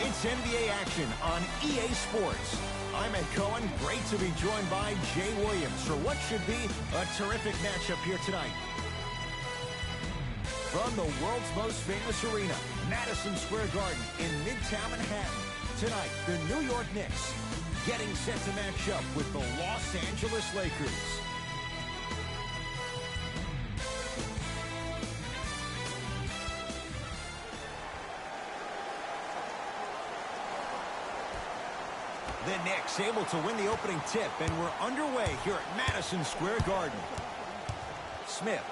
It's NBA action on EA Sports. I'm Ed Cohen. Great to be joined by Jay Williams for what should be a terrific matchup here tonight. From the world's most famous arena, Madison Square Garden in Midtown Manhattan. Tonight, the New York Knicks getting set to match up with the Los Angeles Lakers. The Knicks able to win the opening tip, and we're underway here at Madison Square Garden. Smith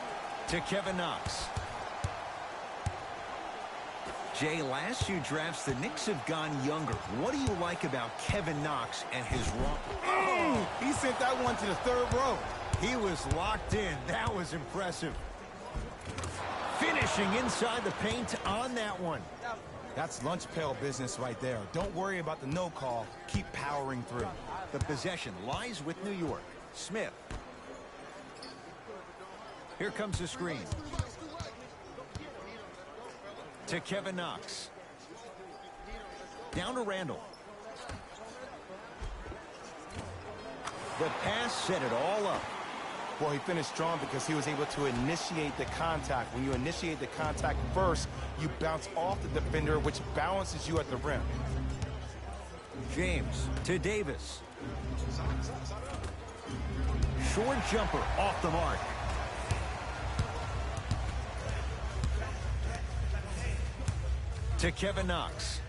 to Kevin Knox. Jay, last few drafts, the Knicks have gone younger. What do you like about Kevin Knox and his run? He sent that one to the third row. He was locked in. That was impressive. Finishing inside the paint on that one. That's lunch pail business right there. Don't worry about the no call. Keep powering through. The possession lies with New York. Smith. Here comes the screen. To Kevin Knox. Down to Randall. The pass set it all up. Well, he finished strong because he was able to initiate the contact. When you initiate the contact first, you bounce off the defender, which balances you at the rim. James to Davis. Short jumper off the mark. To Kevin Knox.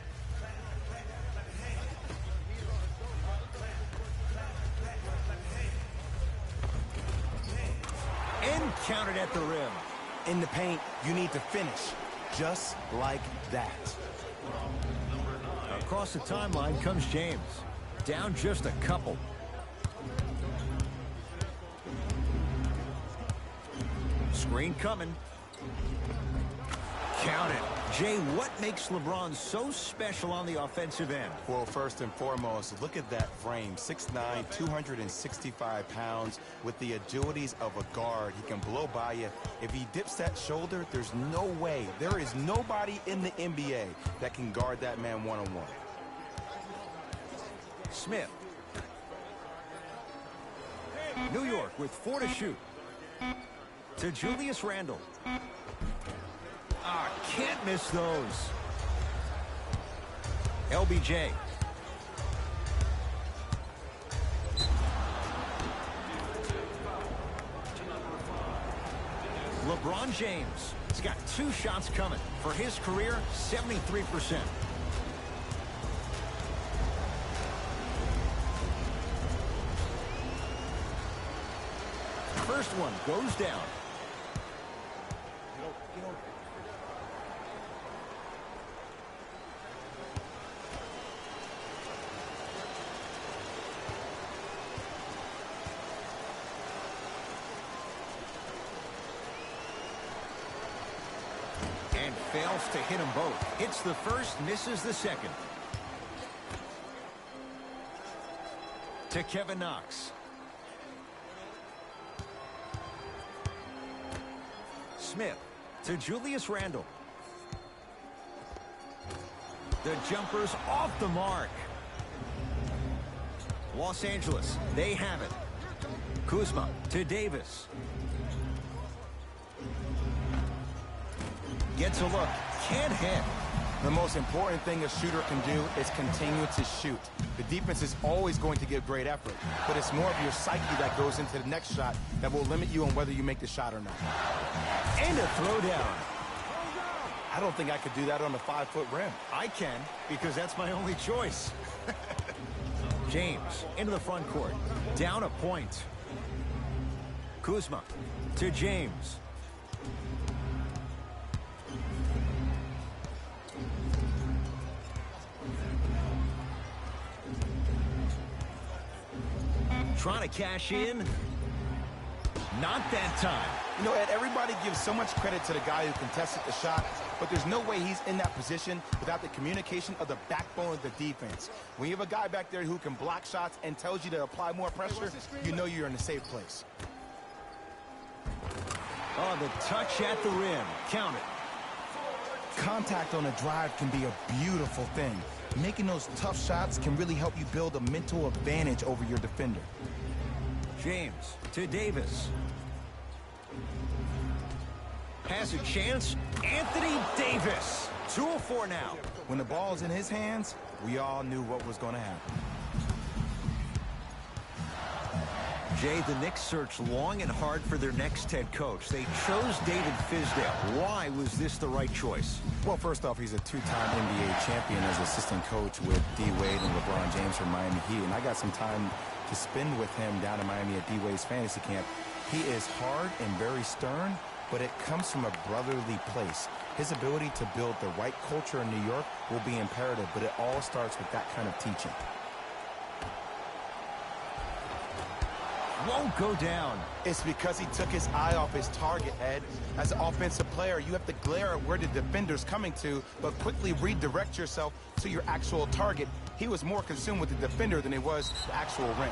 And counted at the rim. In the paint, you need to finish just like that. Across the timeline comes James. Down just a couple. Screen coming. Count it. Jay, what makes LeBron so special on the offensive end? Well, first and foremost, look at that frame. 6'9", 265 pounds with the agilities of a guard. He can blow by you. If he dips that shoulder, there's no way. There is nobody in the NBA that can guard that man one-on-one. Smith. New York with 4 to shoot. To Julius Randle. Can't miss those. LBJ. LeBron James. He's got 2 shots coming. For his career, 73%. First one goes down. And fails to hit them both. Hits the first, misses the second. To Kevin Knox. Smith to Julius Randle. The jumper's off the mark. Los Angeles, they have it. Kuzma to Davis. Gets a look, can't hit. The most important thing a shooter can do is continue to shoot. The defense is always going to give great effort, but it's more of your psyche that goes into the next shot that will limit you on whether you make the shot or not. And a throwdown. I don't think I could do that on a 5-foot rim. I can, because that's my only choice. James into the front court. Down a point. Kuzma to James. Trying to cash in. Not that time. You know, Ed, everybody gives so much credit to the guy who contested the shot, but there's no way he's in that position without the communication of the backbone of the defense. When you have a guy back there who can block shots and tells you to apply more pressure, you know you're in a safe place. Oh, the touch at the rim. Count it. Contact on a drive can be a beautiful thing. Making those tough shots can really help you build a mental advantage over your defender. James to Davis. Has a chance. Anthony Davis. 2 of 4 now. When the ball's in his hands, we all knew what was going to happen. Jay, the Knicks searched long and hard for their next head coach. They chose David Fizdale. Why was this the right choice? Well, first off, he's a 2-time NBA champion as assistant coach with D. Wade and LeBron James from Miami Heat. And I got some time to spend with him down in Miami at D. Wade's fantasy camp. He is hard and very stern, but it comes from a brotherly place. His ability to build the right culture in New York will be imperative, but it all starts with that kind of teaching. Won't go down. It's because he took his eye off his target, Ed. As an offensive player, you have to glare at where the defender's coming to, but quickly redirect yourself to your actual target. He was more consumed with the defender than he was the actual rim.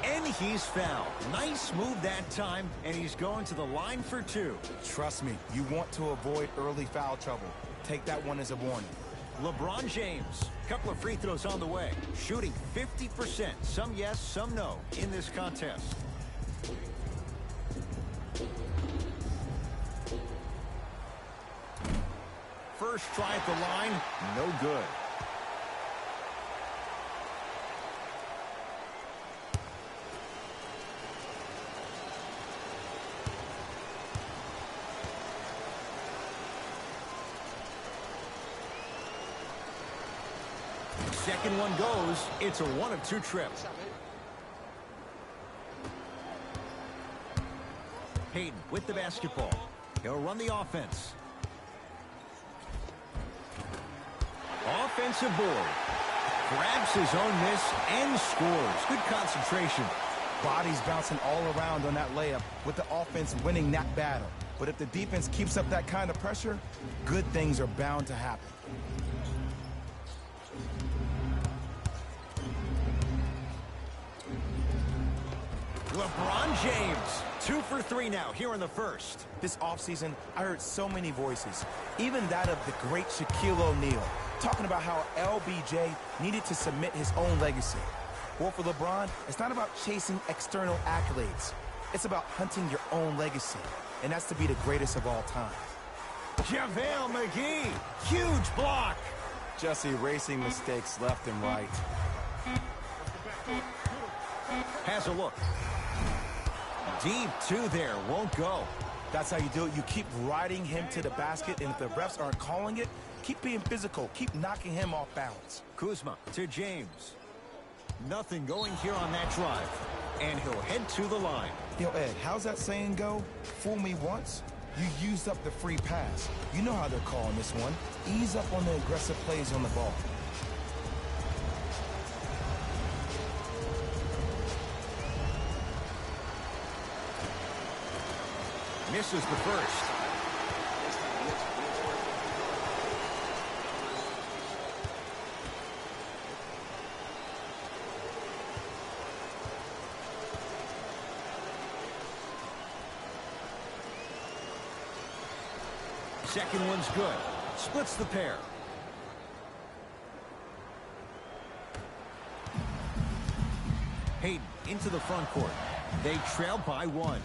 And he's fouled. Nice move that time, and he's going to the line for 2. Trust me, you want to avoid early foul trouble. Take that one as a warning. LeBron James, couple of free throws on the way. Shooting 50%, some yes, some no, in this contest. First try at the line, no good. Second one goes. It's a 1 of 2 trip. Payton with the basketball. He'll run the offense. Offensive board. Grabs his own miss and scores. Good concentration. Bodies bouncing all around on that layup with the offense winning that battle. But if the defense keeps up that kind of pressure, good things are bound to happen. LeBron James, 2 for 3 now here in the first. This offseason, I heard so many voices, even that of the great Shaquille O'Neal, talking about how LBJ needed to submit his own legacy. Well, for LeBron, it's not about chasing external accolades. It's about hunting your own legacy, and that's to be the greatest of all time. JaVale McGee, huge block. Just erasing mistakes left and right. Has a look. Deep 2 there, won't go. That's how you do it. You keep riding him to the basket, and if the refs aren't calling it, keep being physical. Keep knocking him off balance. Kuzma to James. Nothing going here on that drive. And he'll head to the line. Yo, Ed, how's that saying go? Fool me once, you used up the free pass. You know how they're calling this one. Ease up on the aggressive plays on the ball. Misses the first. Second one's good. Splits the pair. Payton into the front court. They trail by 1.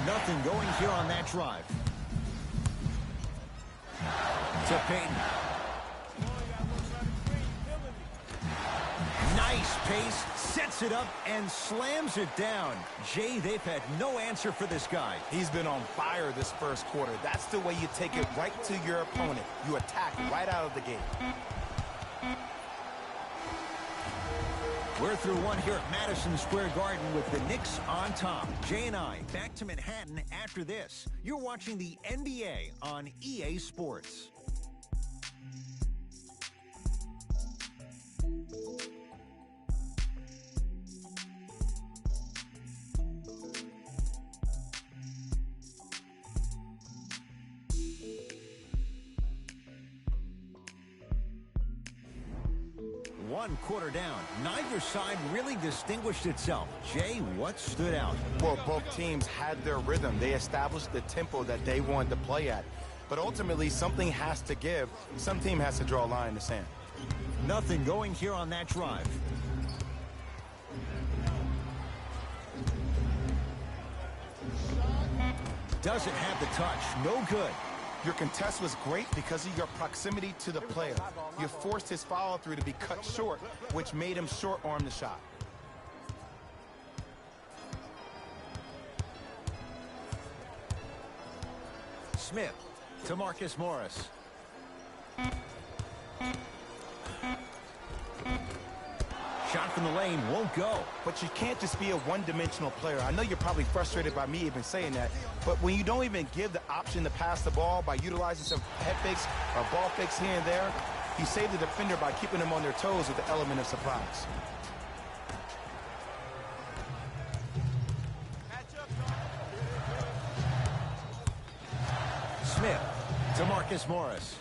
Nothing going here on that drive. To Payton. Nice pace, sets it up, and slams it down. Jay, they've had no answer for this guy. He's been on fire this first quarter. That's the way you take it right to your opponent. You attack right out of the gate. We're through one here at Madison Square Garden with the Knicks on top. Jay and I back to Manhattan after this. You're watching the NBA on EA Sports. One quarter down. Neither side really distinguished itself. Jay, what stood out? Well, both teams had their rhythm. They established the tempo that they wanted to play at. But ultimately, something has to give. Some team has to draw a line in the sand. Nothing going here on that drive. Doesn't have the touch. No good. Your contest was great because of your proximity to the player. You forced his follow-through to be cut short, which made him short-arm the shot. Smith to Marcus Morris. Shot from the lane won't go. But you can't just be a one-dimensional player. I know you're probably frustrated by me even saying that, but when you don't even give the option to pass the ball by utilizing some head fakes or ball fakes here and there, you save the defender by keeping them on their toes with the element of surprise. Smith to Marcus Morris.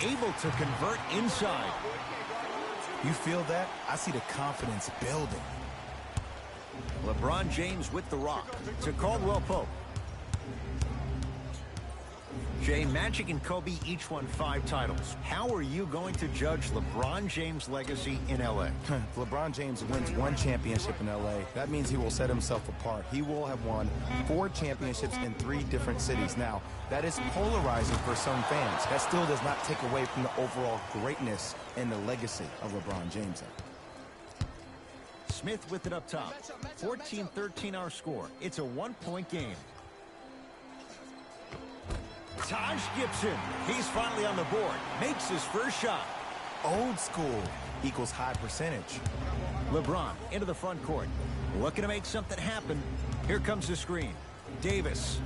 Able to convert inside. You feel that? I see the confidence building. LeBron James with the rock to Caldwell Pope. Jay, Magic and Kobe each won 5 titles. How are you going to judge LeBron James' legacy in L.A.? If LeBron James wins 1 championship in L.A., that means he will set himself apart. He will have won 4 championships in 3 different cities. Now, that is polarizing for some fans. That still does not take away from the overall greatness and the legacy of LeBron James. Smith with it up top. 14-13 our score. It's a 1-point game. Taj Gibson, he's finally on the board, makes his first shot. Old school equals high percentage. LeBron into the front court, looking to make something happen. Here comes the screen. Davis.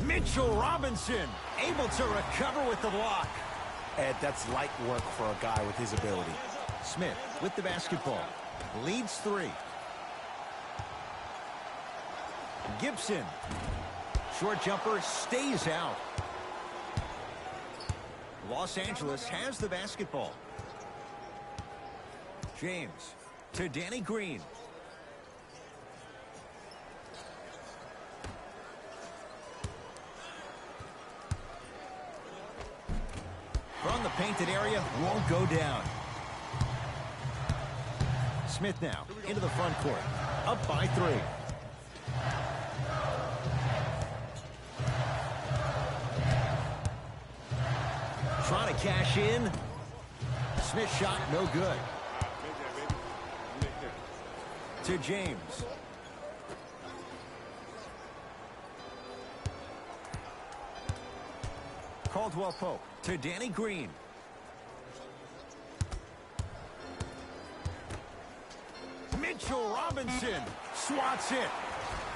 Mitchell Robinson, able to recover with the block. Ed, that's light work for a guy with his ability. Smith with the basketball, leads 3. Gibson. Short jumper stays out. Los Angeles has the basketball. James to Danny Green. From the painted area, won't go down. Smith now into the front court, up by 3. Trying to cash in. Smith shot, no good. To James. Caldwell Pope to Danny Green. Mitchell Robinson swats it.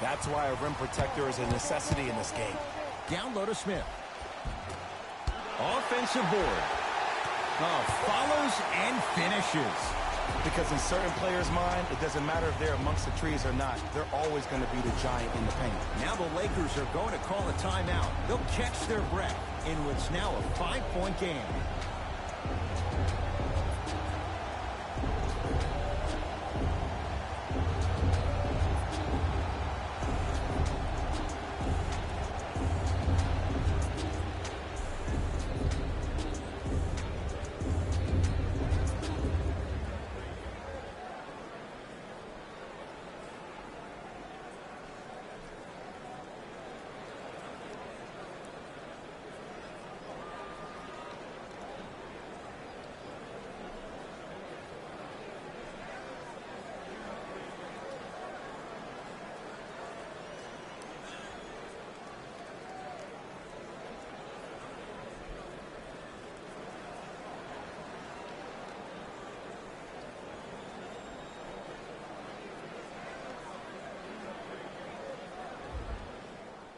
That's why a rim protector is a necessity in this game. Down low to Smith. Offensive board. Follows and finishes. Because in certain players' mind, it doesn't matter if they're amongst the trees or not. They're always going to be the giant in the paint. Now the Lakers are going to call a timeout. They'll catch their breath in what's now a 5-point game.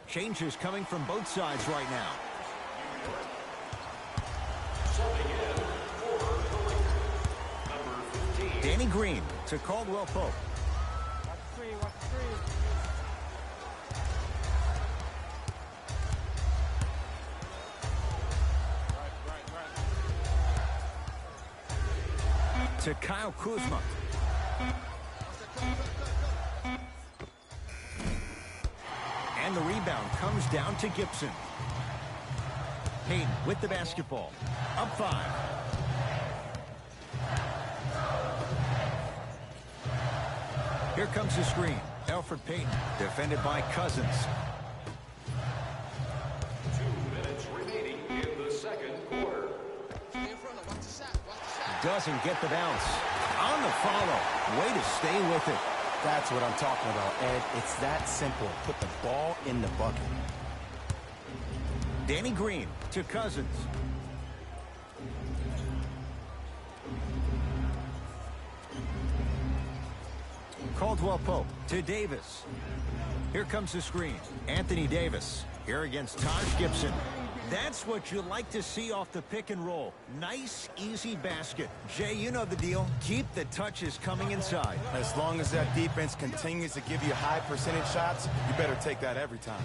Changes coming from both sides right now. Danny Green to Caldwell Pope. To Kyle Kuzma. And the rebound comes down to Gibson. Payton with the basketball. Up 5. Here comes the screen. Elfrid Payton, defended by Cousins. 2 minutes remaining in the second quarter. Doesn't get the bounce. On the follow. Way to stay with it. That's what I'm talking about, Ed. It's that simple. Put the ball in the bucket. Danny Green to Cousins. Caldwell Pope to Davis. Here comes the screen. Anthony Davis here against Taj Gibson. That's what you like to see off the pick and roll. Nice, easy basket. Jay, you know the deal. Keep the touches coming inside. As long as that defense continues to give you high percentage shots, you better take that every time.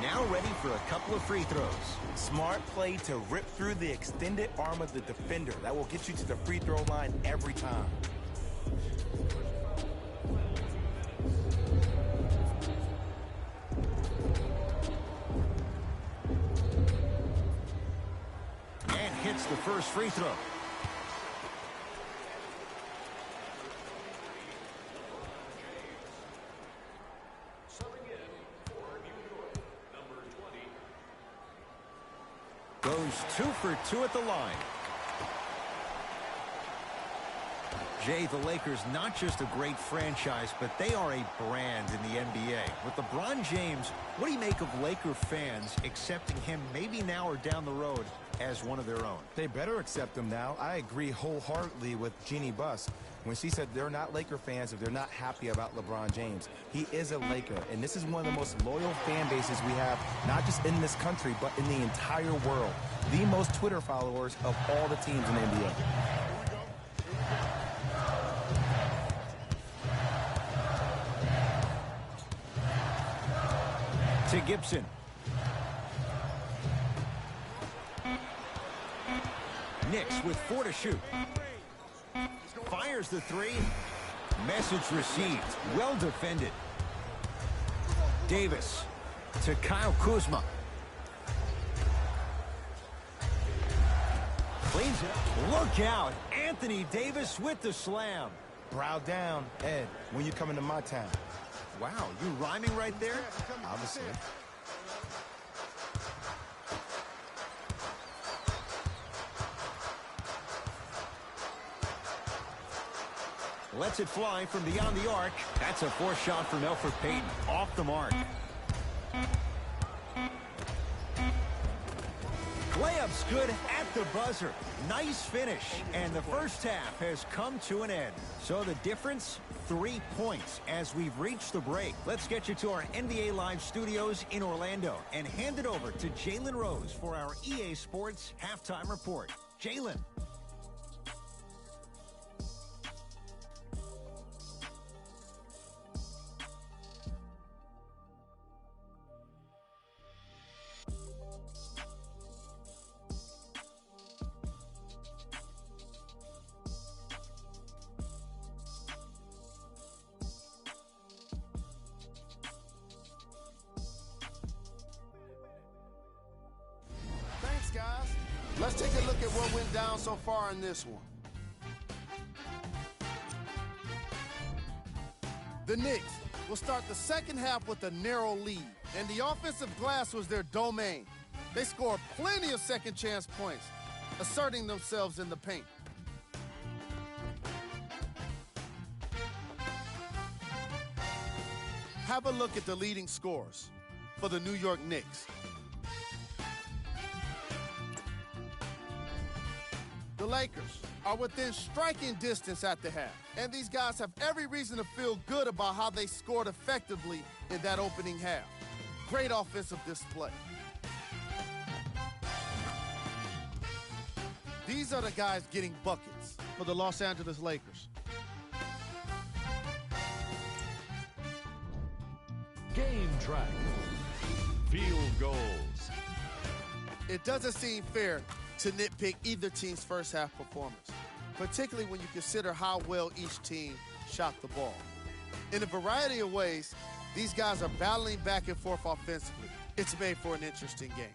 Now ready for a couple of free throws. Smart play to rip through the extended arm of the defender. That will get you to the free throw line every time. And hits the first free throw. Goes 2 for 2 at the line. Jay, the Lakers, not just a great franchise, but they are a brand in the NBA. With LeBron James, what do you make of Laker fans accepting him maybe now or down the road as one of their own? They better accept him now. I agree wholeheartedly with Jeannie Buss when she said they're not Laker fans if they're not happy about LeBron James. He is a Laker, and this is one of the most loyal fan bases we have, not just in this country, but in the entire world. The most Twitter followers of all the teams in the NBA. To Gibson. Knicks with 4 to shoot. Fires the 3. Message received. Well defended. Davis to Kyle Kuzma. Cleans it up. Look out. Anthony Davis with the slam. Brow down, Ed, when you come into my town. Wow, you rhyming right there? Obviously. Lets it fly from beyond the arc. That's a forced shot from Elfrid Payton. Off the mark. Layup's good at the buzzer. Nice finish. And the first half has come to an end. So the difference, 3 points as we've reached the break. Let's get you to our NBA Live studios in Orlando and hand it over to Jalen Rose for our EA Sports halftime report. Jalen. Guys, let's take a look at what went down so far in this one. The Knicks will start the second half with a narrow lead, and the offensive glass was their domain. They scored plenty of second chance points, asserting themselves in the paint. Have a look at the leading scorers for the New York Knicks. The Lakers are within striking distance at the half, and these guys have every reason to feel good about how they scored effectively in that opening half. Great offensive display. These are the guys getting buckets for the Los Angeles Lakers. Game track. Field goals. It doesn't seem fair to nitpick either team's first half performance, particularly when you consider how well each team shot the ball. In a variety of ways, These guys are battling back and forth offensively. It's made for an interesting game.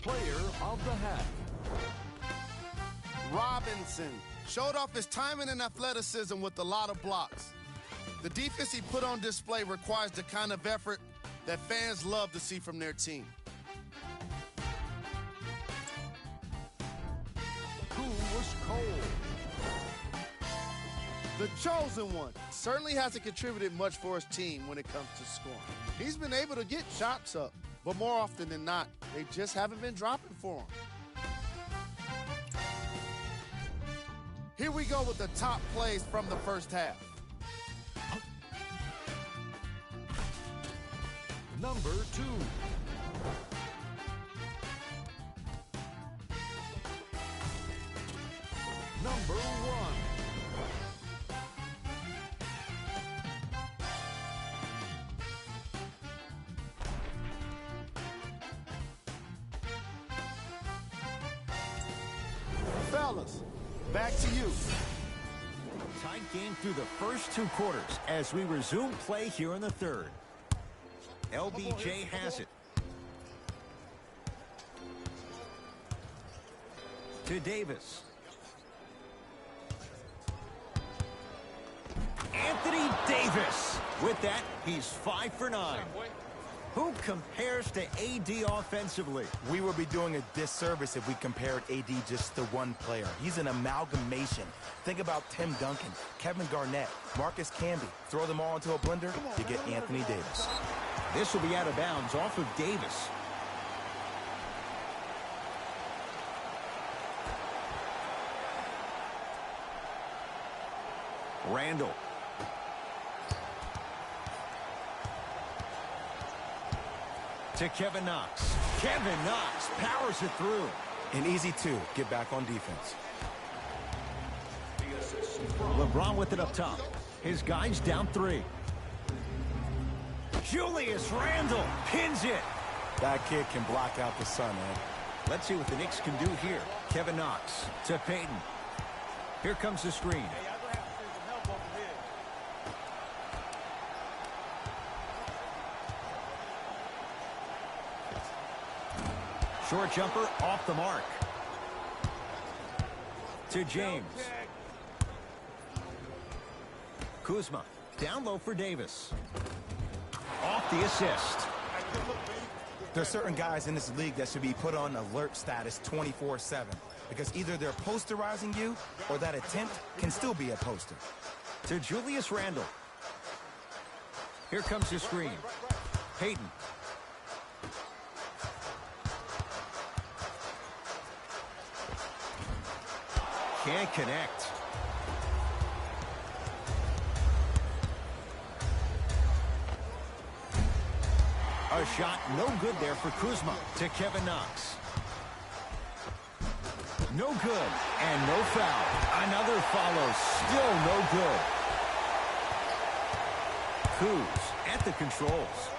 Player of the half. Robinson showed off his timing and athleticism with a lot of blocks. The defense he put on display requires the kind of effort that fans love to see from their team. Who was cold? The chosen one certainly hasn't contributed much for his team when it comes to scoring. He's been able to get shots up, but more often than not, they just haven't been dropping for him. Here we go with the top plays from the first half. Number 2. Number 1. Fellas, back to you. Tight game through the first 2 quarters as we resume play here in the third. LBJ has it. To Davis. Anthony Davis. With that, he's 5 for 9. Who compares to AD offensively? We would be doing a disservice if we compared AD just to one player. He's an amalgamation. Think about Tim Duncan, Kevin Garnett, Marcus Camby. Throw them all into a blender, you get Anthony Davis. This will be out of bounds off of Davis. Randall. To Kevin Knox. Kevin Knox powers it through. And easy too, get back on defense. LeBron with it up top. His guys down 3. Julius Randle pins it. That kid can block out the sun, man. Let's see what the Knicks can do here. Kevin Knox to Payton. Here comes the screen. Short jumper off the mark. To James. Kuzma down low for Davis. Off the assist. There's certain guys in this league that should be put on alert status 24/7 because either they're posterizing you or that attempt can still be a poster. To Julius Randle. Here comes the screen. Payton. Can't connect. A shot no good there for Kuzma. To Kevin Knox. No good and no foul. Another follows. Still no good. Kuz at the controls.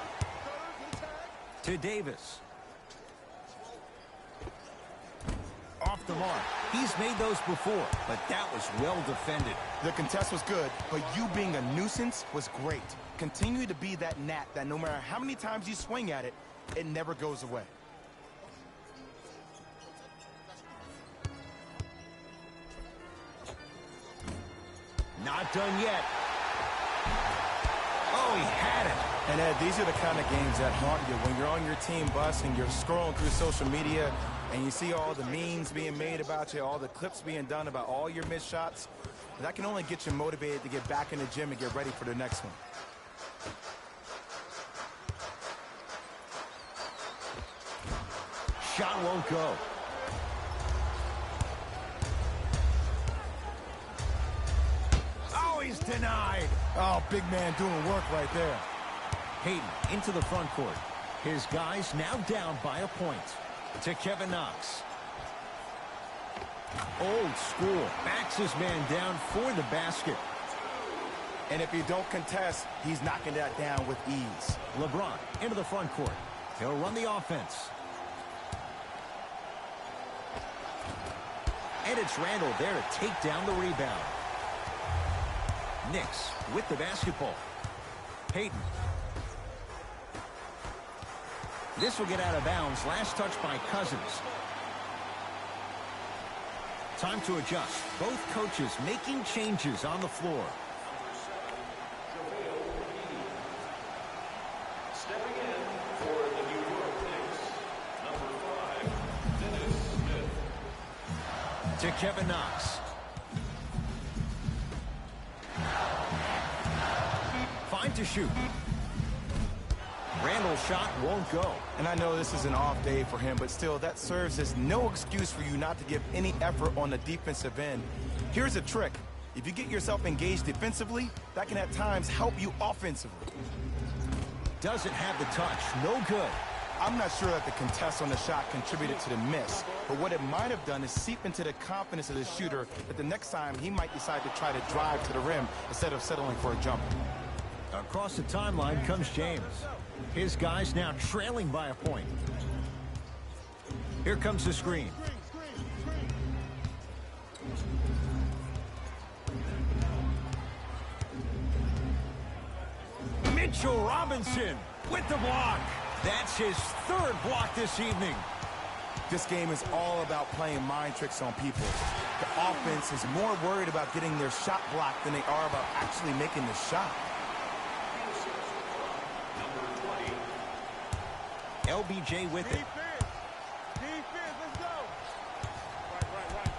To Davis. Off the mark. He's made those before, but that was well defended. The contest was good, but you being a nuisance was great. Continue to be that gnat that no matter how many times you swing at it, it never goes away. Not done yet. Oh, he had it. And Ed, these are the kind of games that haunt you when you're on your team bus and you're scrolling through social media and you see all the memes being made about you, all the clips being done about all your missed shots. That can only get you motivated to get back in the gym and get ready for the next one. Shot won't go. Oh, he's denied. Oh, big man doing work right there. Payton into the front court. His guys now down by a point. To Kevin Knox. Old school. Backs his man down for the basket. And if you don't contest, he's knocking that down with ease. LeBron into the front court. He'll run the offense. And it's Randle there to take down the rebound. Knicks with the basketball. Payton. This will get out of bounds. Last touch by Cousins. Time to adjust. Both coaches making changes on the floor. Stepping in for the New York Knicks, number 5, Dennis Smith. To Kevin Knox. Fine to shoot. Randall's shot won't go. And I know this is an off day for him, but still, that serves as no excuse for you not to give any effort on the defensive end. Here's a trick. If you get yourself engaged defensively, that can at times help you offensively. Doesn't have the touch. No good. I'm not sure that the contest on the shot contributed to the miss, but what it might have done is seep into the confidence of the shooter that the next time he might decide to try to drive to the rim instead of settling for a jumper. Across the timeline comes James. His guys now trailing by a point. Here comes the screen. Mitchell Robinson with the block. That's his third block this evening. This game is all about playing mind tricks on people. The offense is more worried about getting their shot blocked than they are about actually making the shot. LBJ with it. Defense, let's go. Right.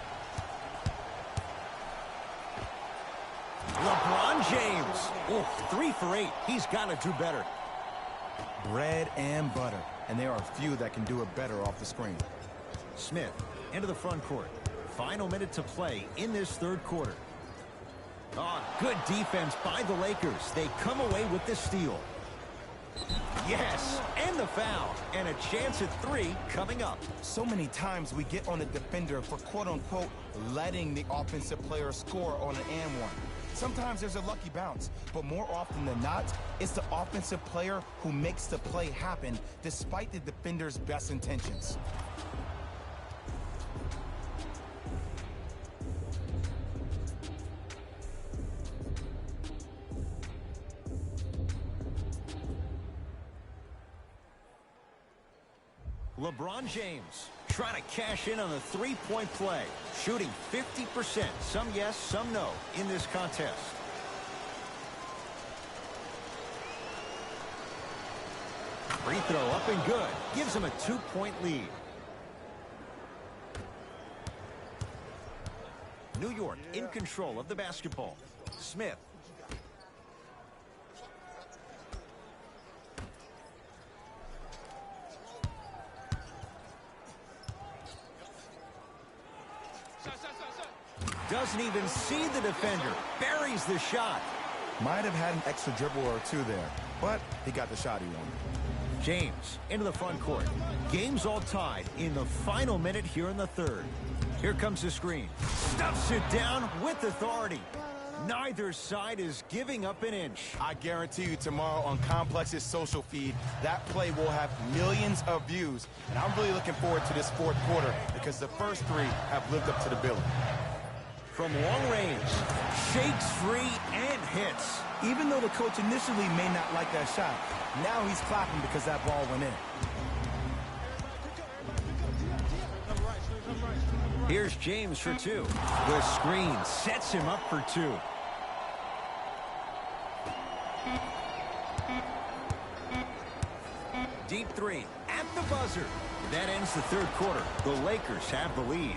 LeBron James. Oh, 3 for 8. He's got to do better. Bread and butter. And there are few that can do it better off the screen. Smith into the front court. Final minute to play in this third quarter. Oh, good defense by the Lakers. They come away with the steal. Yes, and the foul. And a chance at 3 coming up. So many times we get on the defender for quote-unquote letting the offensive player score on an and one. Sometimes there's a lucky bounce, but more often than not, it's the offensive player who makes the play happen despite the defender's best intentions. LeBron James trying to cash in on the three-point play. Shooting 50%. Some yes, some no in this contest. Free throw up and good. Gives him a 2-point lead. New York in control of the basketball. Smith. Doesn't even see the defender. Buries the shot. Might have had an extra dribble or two there, but he got the shot he wanted. James into the front court. Game's all tied in the final minute here in the third. Here comes the screen. Stuffs it down with authority. Neither side is giving up an inch. I guarantee you tomorrow on Complex's social feed, that play will have millions of views. And I'm really looking forward to this fourth quarter because the first 3 have lived up to the billing. From long range, shakes free and hits. Even though the coach initially may not like that shot, now he's clapping because that ball went in. Here's James for 2. The screen sets him up for 2. Deep 3 at the buzzer. That ends the third quarter. The Lakers have the lead.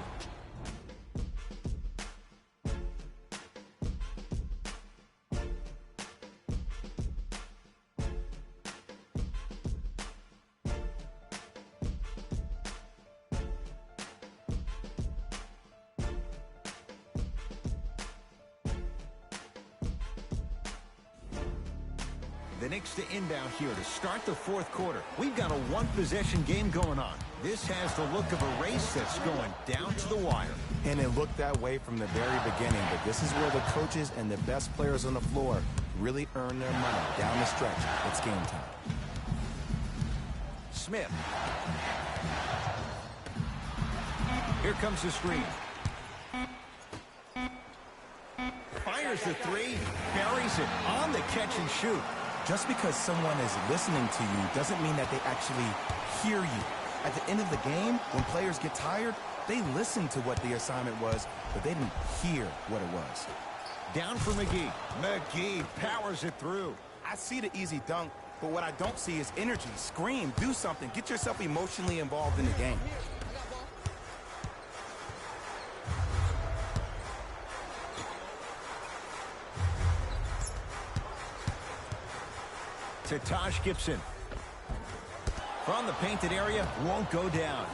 The Knicks to inbound here to start the fourth quarter. We've got a one-possession game going on. This has the look of a race that's going down to the wire. And it looked that way from the very beginning, but this is where the coaches and the best players on the floor really earn their money down the stretch. It's game time. Smith. Here comes the screen. Fires Fires the three, buries it on the catch and shoot. Just because someone is listening to you doesn't mean that they actually hear you. At the end of the game, when players get tired, they listen to what the assignment was, but they didn't hear what it was. Down for McGee. McGee powers it through. I see the easy dunk, but what I don't see is energy. Scream, do something. Get yourself emotionally involved in the game. To Taj Gibson. From the painted area, won't go down.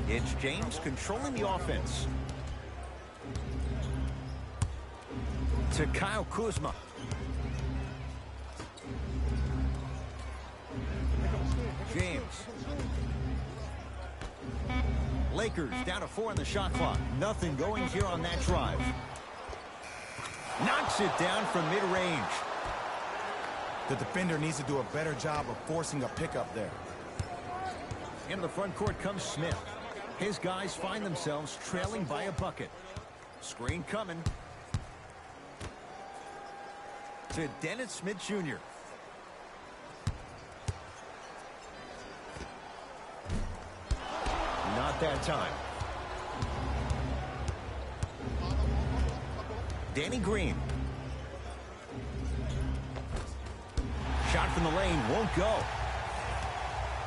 It's James controlling the offense. To Kyle Kuzma. James. Lakers down to 4 on the shot clock. Nothing going here on that drive. Knocks it down from mid-range. The defender needs to do a better job of forcing a pickup there. Into the front court comes Smith. His guys find themselves trailing by a bucket. Screen coming. To Dennis Smith Jr. Not that time. Danny Green. Shot from the lane won't go.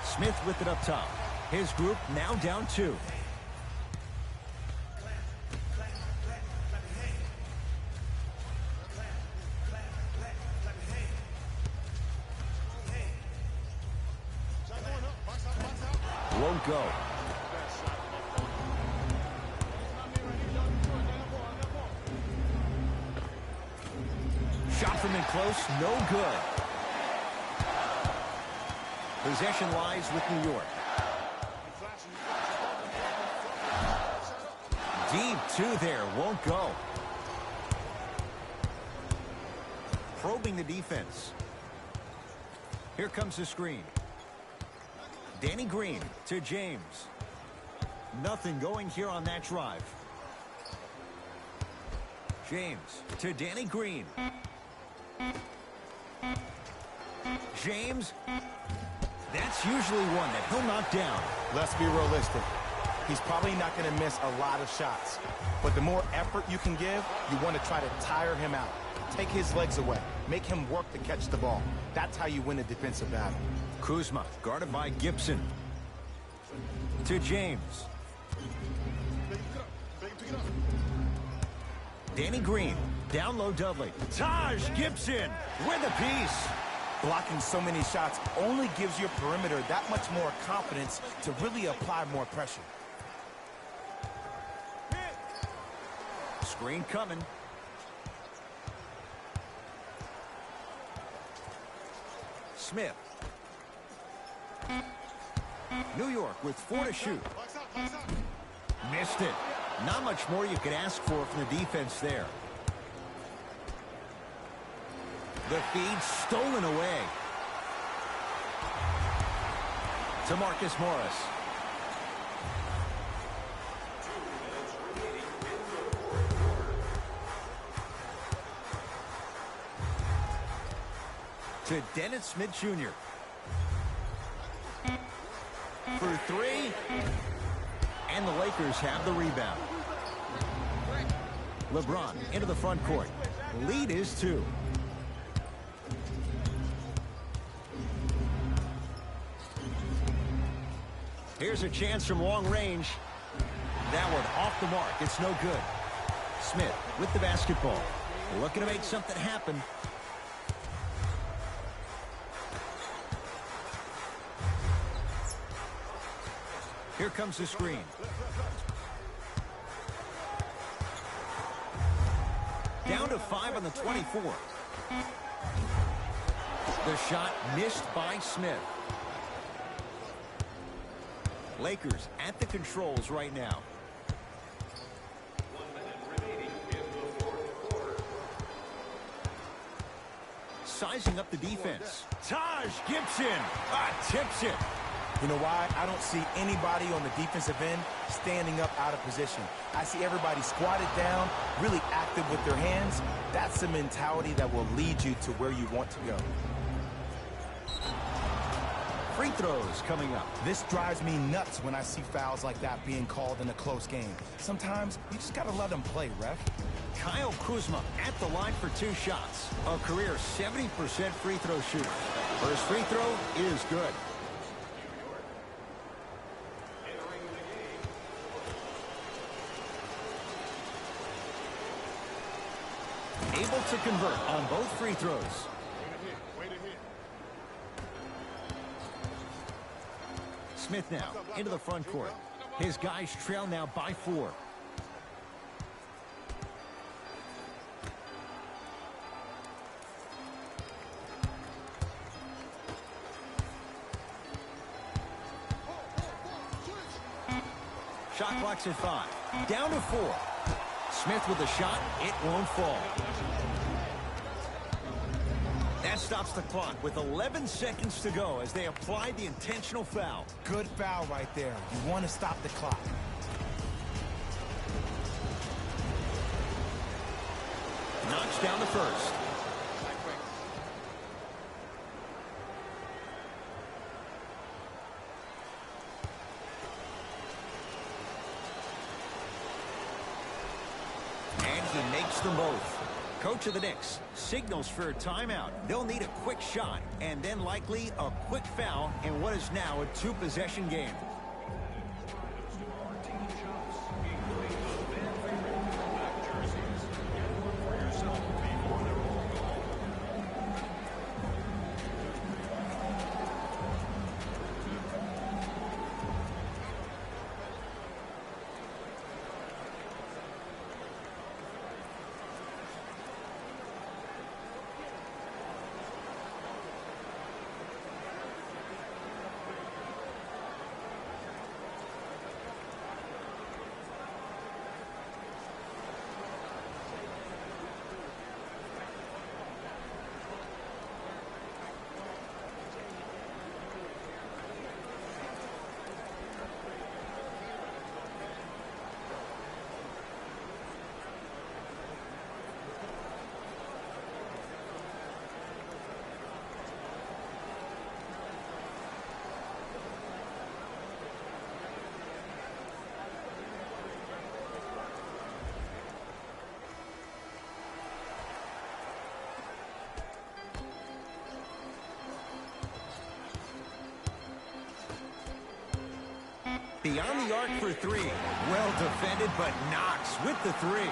Smith with it up top. His group now down 2. Won't go. Shot from in close, no good. Possession lies with New York. Deep 2 there, won't go. Probing the defense. Here comes the screen. Danny Green to James. Nothing going here on that drive. James to Danny Green. James. That's usually one that he'll knock down. Let's be realistic. He's probably not going to miss a lot of shots. But the more effort you can give, you want to try to tire him out. Take his legs away. Make him work to catch the ball. That's how you win a defensive battle. Kuzma guarded by Gibson. To James. Danny Green. Down low Dudley. Taj Gibson with a piece. Blocking so many shots only gives your perimeter that much more confidence to really apply more pressure. Screen coming. Smith. New York with 4 to shoot. Missed it. Not much more you could ask for from the defense there. The feed stolen away. To Marcus Morris. To Dennis Smith Jr. For 3. And the Lakers have the rebound. LeBron into the front court. Lead is 2. Here's a chance from long range. That one off the mark. It's no good. Smith with the basketball. Looking to make something happen. Here comes the screen. Down to 5 on the 24. The shot missed by Smith. Lakers at the controls right now. 1 minute remaining in the fourth quarter. Sizing up the defense. Taj Gibson tips it. You know why? I don't see anybody on the defensive end standing up out of position. I see everybody squatted down, really active with their hands. That's the mentality that will lead you to where you want to go. Free throws coming up. This drives me nuts when I see fouls like that being called in a close game. Sometimes you just got to let them play, ref. Kyle Kuzma at the line for 2 shots. A career 70% free throw shooter. First free throw is good. Able to convert on both free throws. Smith now into the front court. His guys trail now by 4. Shot clock's at 5. Down to 4. Smith with a shot. It won't fall. That stops the clock with 11 seconds to go as they apply the intentional foul. Good foul right there. You want to stop the clock. Knocks down the first. And he makes them both. Coach of the Knicks signals for a timeout. They'll need a quick shot and then likely a quick foul in what is now a 2-possession game. Beyond the arc for 3. Well defended, but Knox with the 3.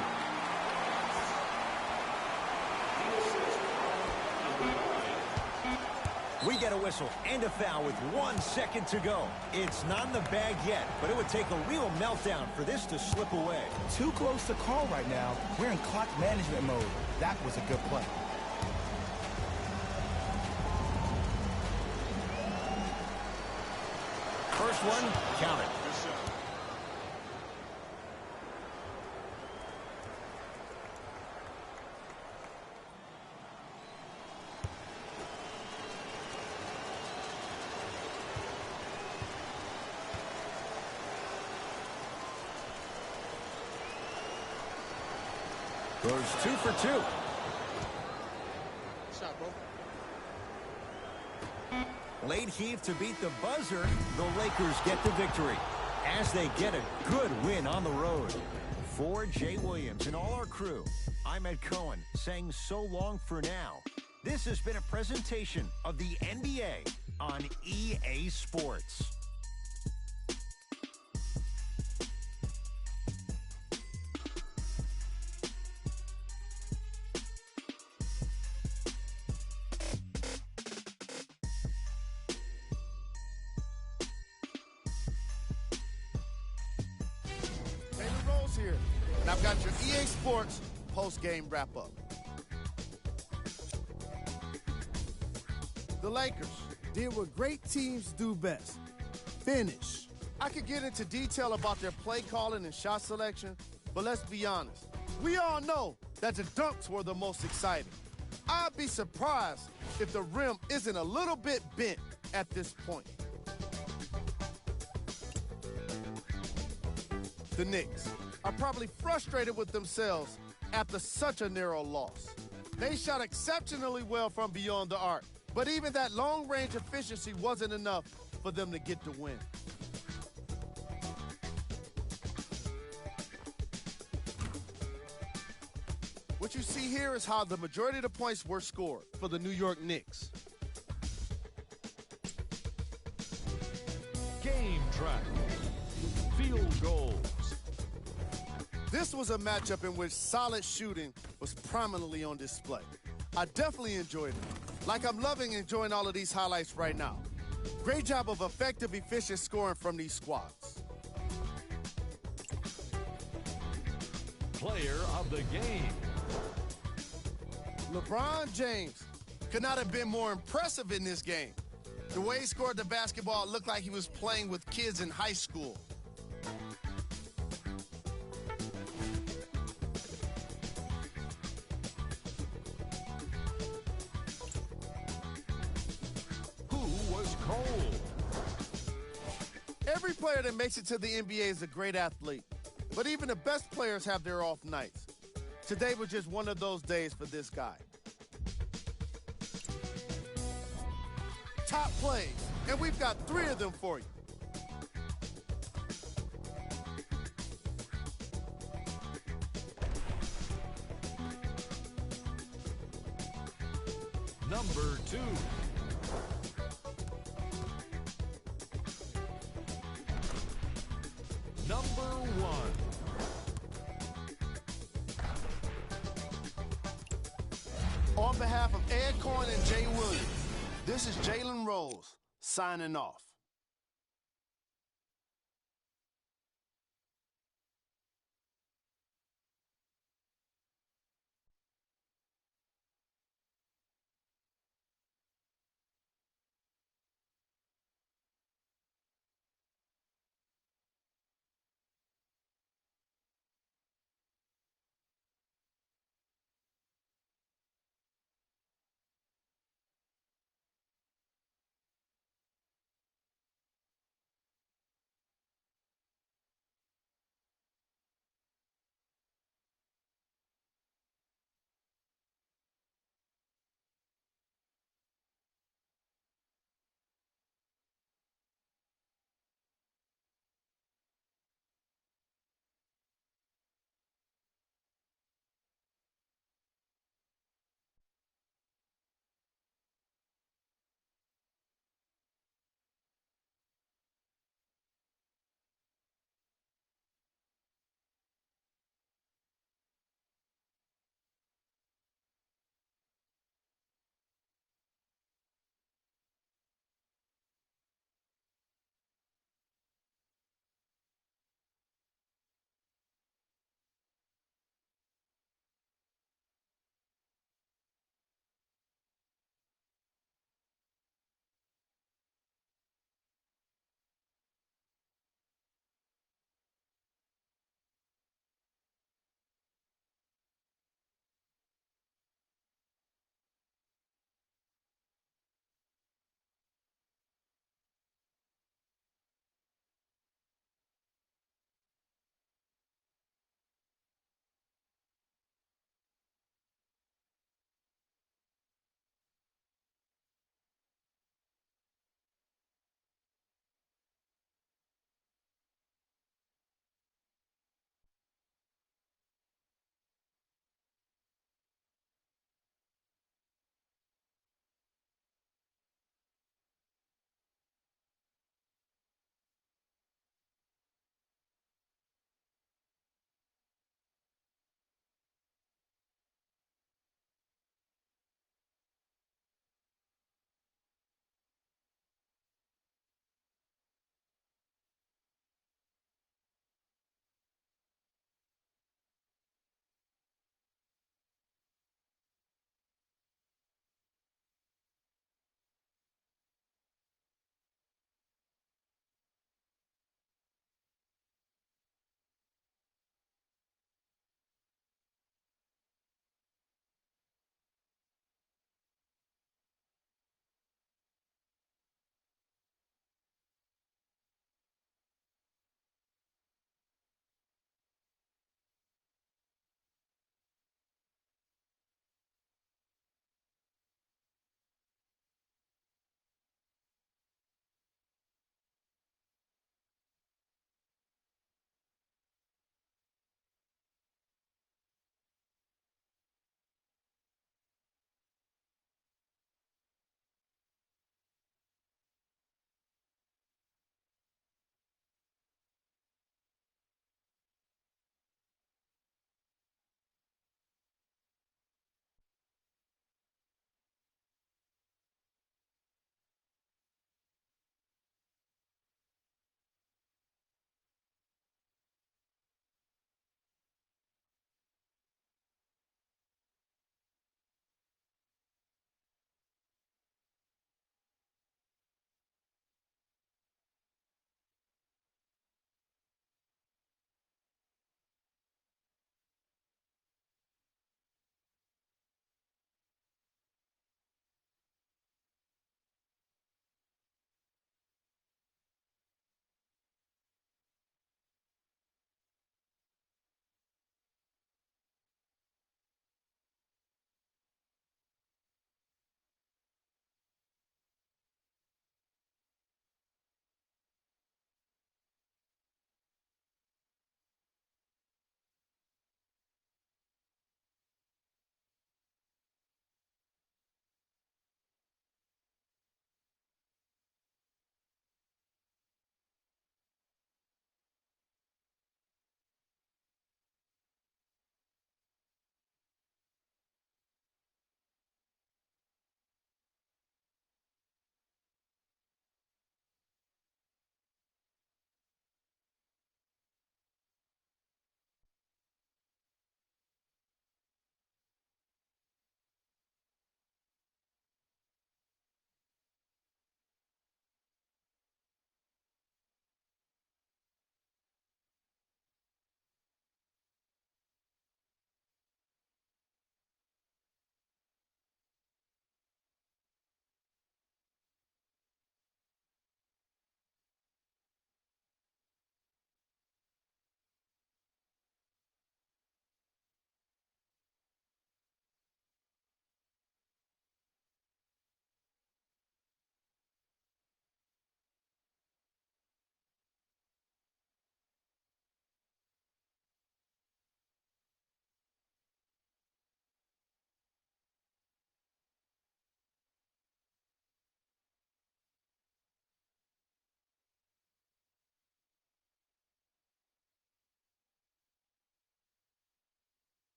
We get a whistle and a foul with 1 second to go. It's not in the bag yet, but it would take a real meltdown for this to slip away. Too close to call right now. We're in clock management mode. That was a good play. First one, count it. Goes 2 for 2. Shot, bro. Late heave to beat the buzzer. The Lakers get the victory as they get a good win on the road. For Jay Williams and all our crew, I'm Ed Cohen saying so long for now. This has been a presentation of the NBA on EA Sports. Here, and I've got your EA Sports post-game wrap-up. The Lakers did what great teams do best: finish. I could get into detail about their play calling and shot selection, but let's be honest. We all know that the dunks were the most exciting. I'd be surprised if the rim isn't a little bit bent at this point. The Knicks are probably frustrated with themselves after such a narrow loss. They shot exceptionally well from beyond the arc, but even that long-range efficiency wasn't enough for them to get the win. What you see here is how the majority of the points were scored for the New York Knicks. Game track. Field goals. This was a matchup in which solid shooting was prominently on display. I definitely enjoyed it. Like I'm loving enjoying all of these highlights right now. Great job of effective, efficient scoring from these squads. Player of the game. LeBron James could not have been more impressive in this game. The way he scored the basketball looked like he was playing with kids in high school. Who was cold? Every player that makes it to the NBA is a great athlete, but even the best players have their off nights. Today was just one of those days for this guy. Top plays, and we've got 3 of them for you. Number 2. Number 1. On behalf of Ed Coyne and Jay Williams, this is Jalen Rose signing off.